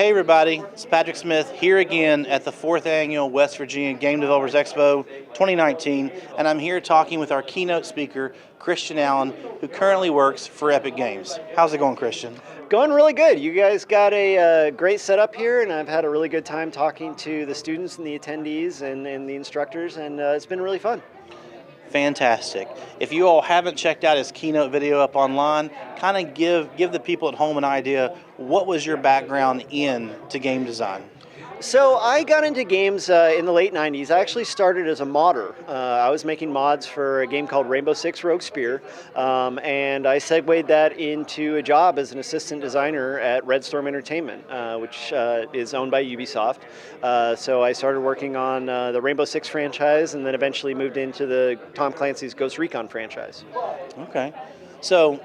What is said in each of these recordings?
Hey everybody, it's Patrick Smith here again at the 4th Annual West Virginia Game Developers Expo 2019, and I'm here talking with our keynote speaker, Christian Allen, who currently works for Epic Games. How's it going, Christian? Going really good. You guys got a great setup here, and I've had a really good time talking to the students and the attendees and the instructors, and it's been really fun. Fantastic. If you all haven't checked out his keynote video up online, kind of give the people at home an idea, what was your background in to game design? So I got into games in the late 90s. I actually started as a modder. I was making mods for a game called Rainbow Six Rogue Spear, and I segued that into a job as an assistant designer at Red Storm Entertainment, which is owned by Ubisoft. So I started working on the Rainbow Six franchise and then eventually moved into the Tom Clancy's Ghost Recon franchise. Okay. So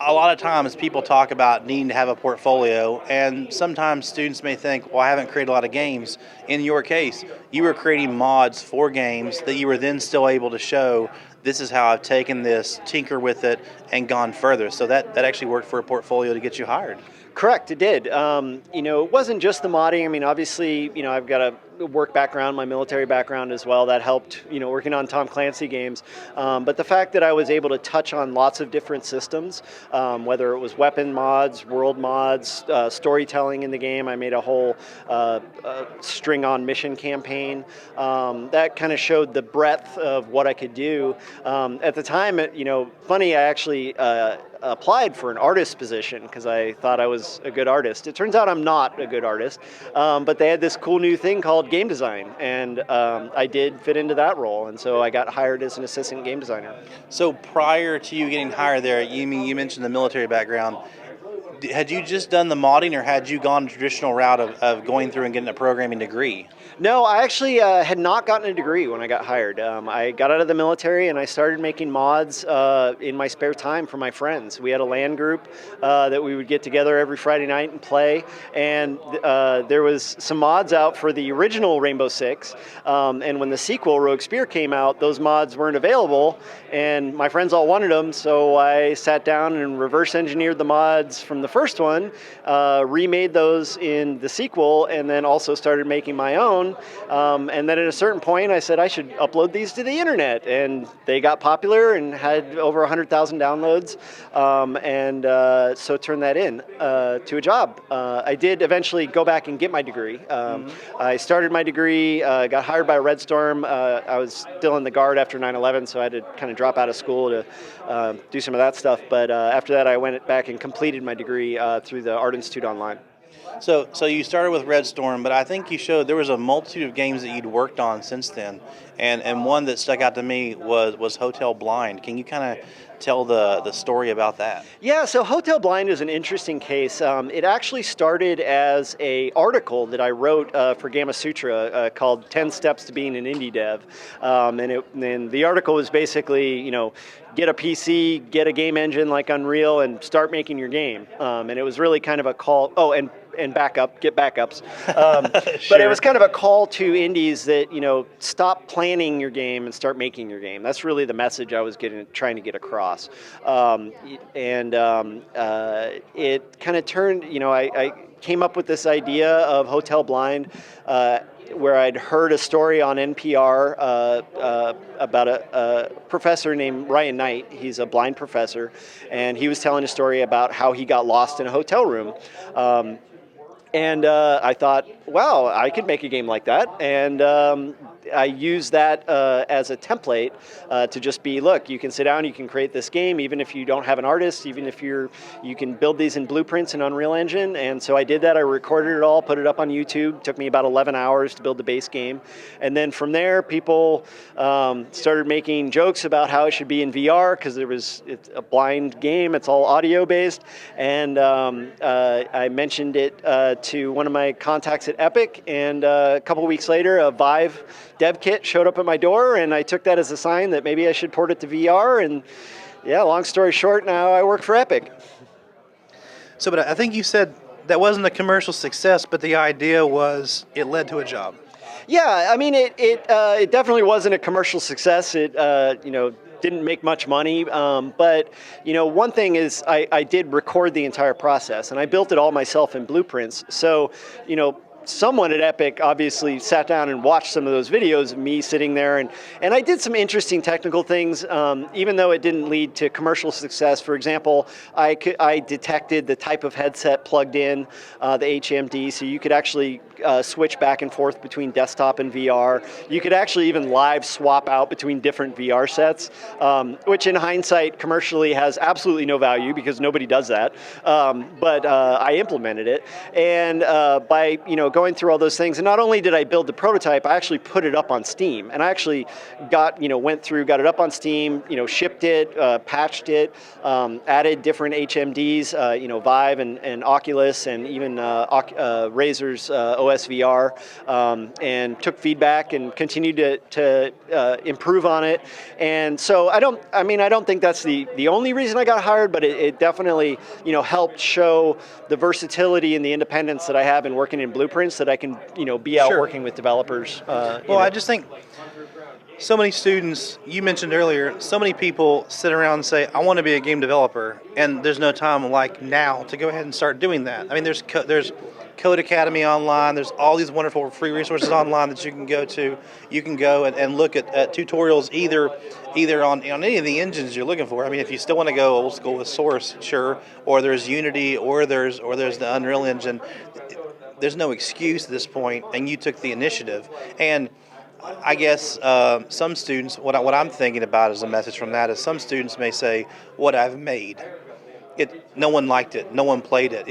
a lot of times people talk about needing to have a portfolio, and sometimes students may think, well, I haven't created a lot of games. In your case, you were creating mods for games that you were then still able to show, this is how I've taken this, tinker with it, and gone further. So that actually worked for a portfolio to get you hired. Correct, it did. It wasn't just the modding. I mean, obviously, I've got a work background, my military background as well. That helped, working on Tom Clancy games. But the fact that I was able to touch on lots of different systems, whether it was weapon mods, world mods, storytelling in the game. I made a whole string-on mission campaign. That kind of showed the breadth of what I could do. At the time, funny, I actually applied for an artist position because I thought I was a good artist. It turns out I'm not a good artist, but they had this cool new thing called game design, and I did fit into that role, and so I got hired as an assistant game designer. So prior to you getting hired there, you mentioned the military background. Had you just done the modding, or had you gone the traditional route of going through and getting a programming degree? No, I actually had not gotten a degree when I got hired. I got out of the military and I started making mods in my spare time for my friends. We had a LAN group that we would get together every Friday night and play, and there was some mods out for the original Rainbow Six, and when the sequel, Rogue Spear, came out, those mods weren't available, and my friends all wanted them, so I sat down and reverse engineered the mods from the first one, remade those in the sequel, and then also started making my own. And then at a certain point, I said I should upload these to the internet, and they got popular and had over 100,000 downloads, so turned that in to a job. I did eventually go back and get my degree. I started my degree, got hired by Red Storm. I was still in the Guard after 9/11, so I had to kind of drop out of school to do some of that stuff. But after that, I went back and completed my degree through the Art Institute online. So you started with Red Storm, but I think you showed there was a multitude of games that you'd worked on since then, and one that stuck out to me was Hotel Blind. Can you kind of tell the story about that? Yeah, so Hotel Blind is an interesting case. It actually started as an article that I wrote for Gamma Sutra called 10 Steps to Being an Indie Dev. And the article was basically, get a PC, get a game engine like Unreal, and start making your game. And it was really kind of a call, and get backups. Sure. But it was kind of a call to indies that, stop planning your game and start making your game. That's really the message I was trying to get across. It kind of turned, I came up with this idea of Hotel Blind, where I'd heard a story on NPR about a professor named Ryan Knight. He's a blind professor, and he was telling a story about how he got lost in a hotel room. And I thought, wow, I could make a game like that. And I used that as a template to just be, look, you can sit down, you can create this game, even if you don't have an artist, even if you can build these in blueprints in Unreal Engine. And so I did that. I recorded it all, put it up on YouTube. It took me about 11 hours to build the base game. And then from there, people started making jokes about how it should be in VR, because it's a blind game. It's all audio based. And I mentioned it to one of my contacts at Epic, and a couple weeks later, a Vive dev kit showed up at my door, and I took that as a sign that maybe I should port it to VR, and yeah, long story short, now I work for Epic. So, but I think you said that wasn't a commercial success, but the idea was it led to a job. Yeah, I mean, it definitely wasn't a commercial success. It didn't make much money, but one thing is I did record the entire process, and I built it all myself in Blueprints. So, someone at Epic obviously sat down and watched some of those videos of me sitting there, and I did some interesting technical things, even though it didn't lead to commercial success. For example, I detected the type of headset plugged in, the HMD, so you could actually switch back and forth between desktop and VR. You could actually even live swap out between different VR sets, which in hindsight commercially has absolutely no value because nobody does that. But I implemented it, and by going through all those things, and not only did I build the prototype, I actually put it up on Steam, and I actually got it up on Steam, shipped it, patched it, added different HMDs, Vive and Oculus, and even Razer's OS VR, and took feedback and continued to improve on it. And so I don't think that's the only reason I got hired, but it definitely helped show the versatility and the independence that I have in working in Blueprints, that I can be out working with developers. I just think so many students, you mentioned earlier, so many people sit around and say, I want to be a game developer, and there's no time like now to go ahead and start doing that. I mean, there's Code Academy online, there's all these wonderful free resources online that you can go to. You can go and look at tutorials either on any of the engines you're looking for. I mean, if you still want to go old school with Source, sure, or there's Unity, or there's the Unreal Engine. There's no excuse at this point, and you took the initiative. And I guess some students, what I'm thinking about as a message from that is some students may say, what I've made, no one liked it, no one played it,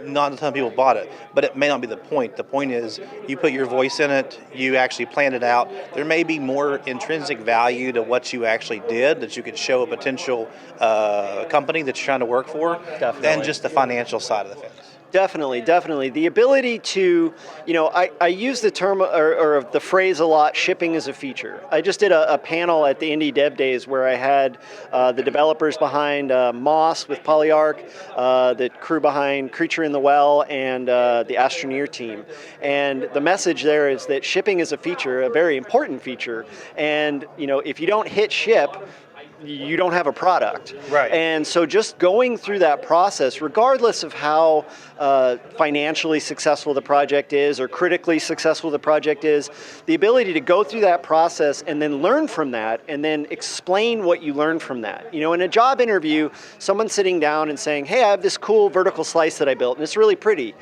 not a ton of people bought it, but it may not be the point. The point is you put your voice in it, you actually planned it out. There may be more intrinsic value to what you actually did that you could show a potential company that you're trying to work for than just the financial side of the fence. Definitely. The ability to, I use the term or the phrase a lot, shipping is a feature. I just did a panel at the Indie Dev Days where I had the developers behind Moss with Polyarch, the crew behind Creature in the Well, and the Astroneer team. And the message there is that shipping is a feature, a very important feature. And, if you don't hit ship, you don't have a product. Right. And so just going through that process, regardless of how financially successful the project is or critically successful the project is, the ability to go through that process and then learn from that and then explain what you learned from that. In a job interview, someone sitting down and saying, hey, I have this cool vertical slice that I built and it's really pretty.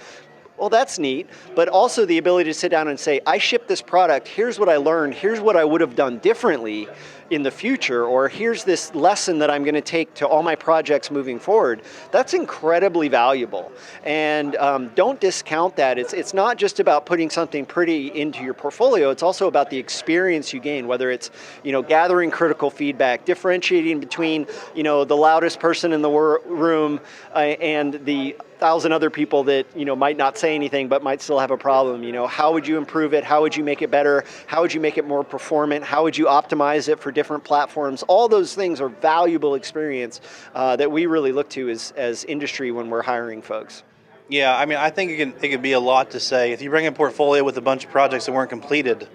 Well, that's neat, but also the ability to sit down and say, I shipped this product, here's what I learned, here's what I would have done differently in the future, or here's this lesson that I'm going to take to all my projects moving forward. That's incredibly valuable, and don't discount that. It's not just about putting something pretty into your portfolio, it's also about the experience you gain, whether it's gathering critical feedback, differentiating between the loudest person in the room and the 1,000 other people that might not say anything but might still have a problem. How would you improve it? How would you make it better? How would you make it more performant? How would you optimize it for different platforms? All those things are valuable experience that we really look to as industry when we're hiring folks. Yeah, I mean, I think it could be a lot to say. If you bring a portfolio with a bunch of projects that weren't completed,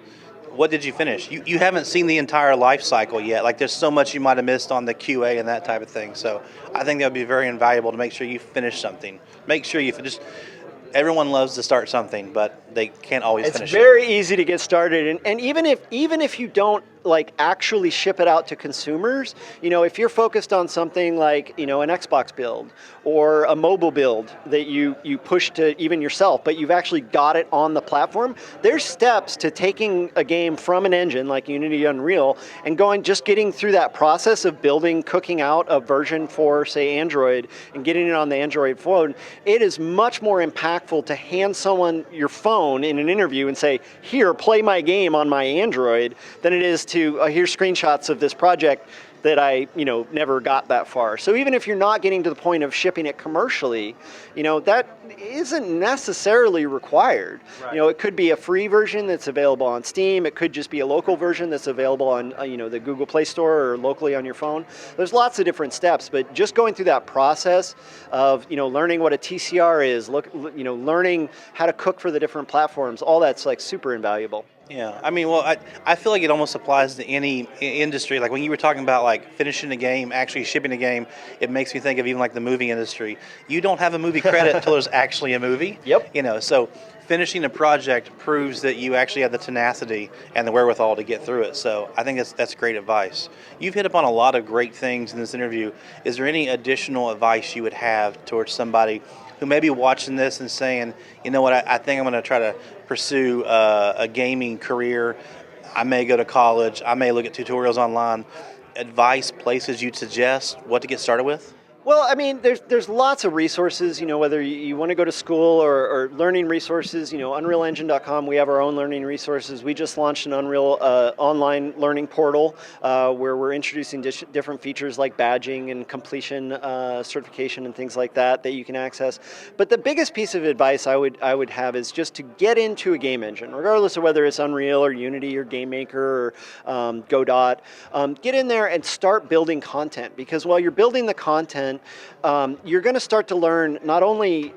what did you finish? You haven't seen the entire life cycle yet. Like, there's so much you might have missed on the QA and that type of thing. So I think that would be very invaluable to make sure you finish something. Make sure you finish. Everyone loves to start something, but they can't always finish it. It's very easy to get started, and even if you don't actually ship it out to consumers, if you're focused on something like an Xbox build or a mobile build that you push to even yourself, but you've actually got it on the platform, there's steps to taking a game from an engine like Unity, Unreal, and getting through that process of cooking out a version for, say, Android and getting it on the Android phone. It is much more impactful to hand someone your phone in an interview and say, here, play my game on my Android, than it is to here's screenshots of this project that I never got that far. So even if you're not getting to the point of shipping it commercially, that isn't necessarily required. Right. It could be a free version that's available on Steam. It could just be a local version that's available on the Google Play Store or locally on your phone. There's lots of different steps, but just going through that process of learning what a TCR is, learning how to cook for the different platforms, all that's super invaluable. Yeah, I mean, well, I feel like it almost applies to any industry. Like when you were talking about like finishing a game, actually shipping a game, it makes me think of even like the movie industry. You don't have a movie credit until there's actually a movie. Yep. So finishing a project proves that you actually have the tenacity and the wherewithal to get through it. So I think that's great advice. You've hit upon a lot of great things in this interview. Is there any additional advice you would have towards somebody who may be watching this and saying, you know what, I think I'm going to try to pursue a gaming career. I may go to college. I may look at tutorials online. Advice, places you'd suggest, what to get started with? Well, I mean, there's lots of resources, whether you want to go to school or learning resources, UnrealEngine.com, we have our own learning resources. We just launched an Unreal online learning portal where we're introducing different features like badging and completion certification and things like that you can access. But the biggest piece of advice I would have is just to get into a game engine, regardless of whether it's Unreal or Unity or GameMaker or Godot. Get in there and start building content, because while you're building the content, you're going to start to learn not only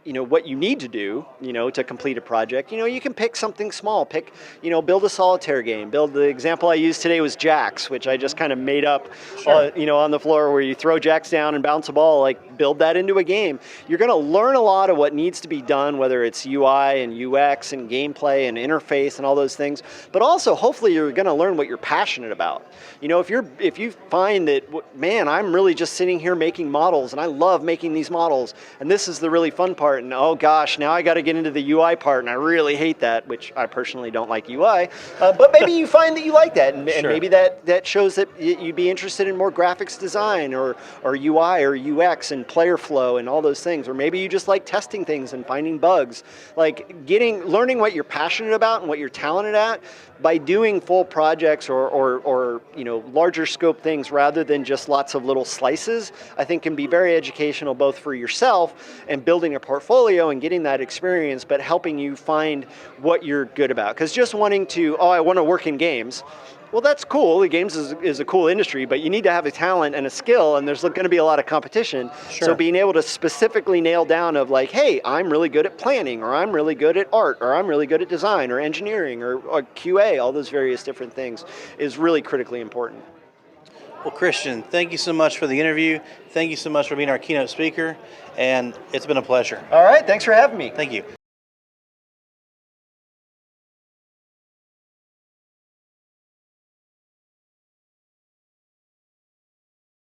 what you need to do, to complete a project. You can pick something small, build a solitaire game. The example I used today was jacks, which I just kind of made up, Sure. on the floor, where you throw jacks down and bounce a ball, like build that into a game. You're going to learn a lot of what needs to be done, whether it's UI and UX and gameplay and interface and all those things, but also hopefully you're going to learn what you're passionate about. If you find that, man, I'm really just sitting here making models and I love making these models, and this is the really fun part, and oh gosh, now I got to get into the UI part, and I really hate that, which I personally don't like UI, but maybe you find that you like that, and Sure. maybe that shows that you'd be interested in more graphics design or UI or UX and player flow and all those things, or maybe you just like testing things and finding bugs. Like learning what you're passionate about and what you're talented at by doing full projects or larger scope things rather than just lots of little slices, I think can be very educational, both for yourself and building a portfolio and getting that experience, but helping you find what you're good about. Because just wanting to, I want to work in games, well, that's cool. The games is a cool industry, but you need to have a talent and a skill, and there's going to be a lot of competition. Sure. So being able to specifically nail down of like, hey, I'm really good at planning, or I'm really good at art, or I'm really good at design, or engineering, or QA, all those various different things is really critically important. Well, Christian, thank you so much for the interview. Thank you so much for being our keynote speaker, and it's been a pleasure. All right, thanks for having me. Thank you.